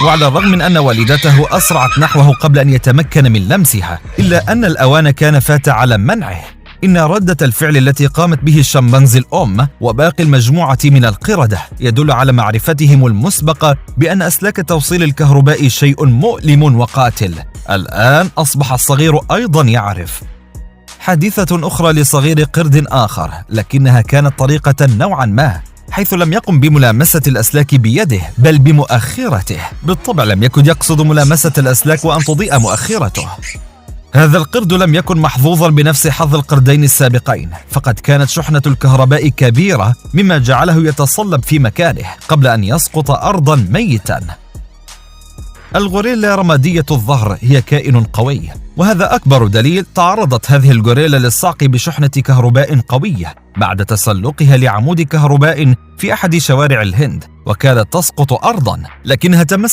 وعلى الرغم من أن والدته أسرعت نحوه قبل أن يتمكن من لمسها، إلا أن الأوان كان فات على منعه. إن ردة الفعل التي قامت به الشمبانزي الأم وباقي المجموعة من القردة يدل على معرفتهم المسبقة بأن أسلاك التوصيل الكهربائي شيء مؤلم وقاتل. الآن أصبح الصغير أيضا يعرف. حادثة أخرى لصغير قرد آخر، لكنها كانت طريقة نوعا ما، حيث لم يقم بملامسة الأسلاك بيده بل بمؤخرته. بالطبع لم يكن يقصد ملامسة الأسلاك وأن تضيء مؤخرته. هذا القرد لم يكن محظوظا بنفس حظ القردين السابقين، فقد كانت شحنة الكهرباء كبيرة مما جعله يتصلب في مكانه قبل أن يسقط أرضا ميتا. الغوريلا رمادية الظهر هي كائن قوي، وهذا أكبر دليل. تعرضت هذه الغوريلا للصعق بشحنة كهرباء قوية بعد تسلقها لعمود كهرباء في أحد شوارع الهند، وكادت تسقط أرضا، لكنها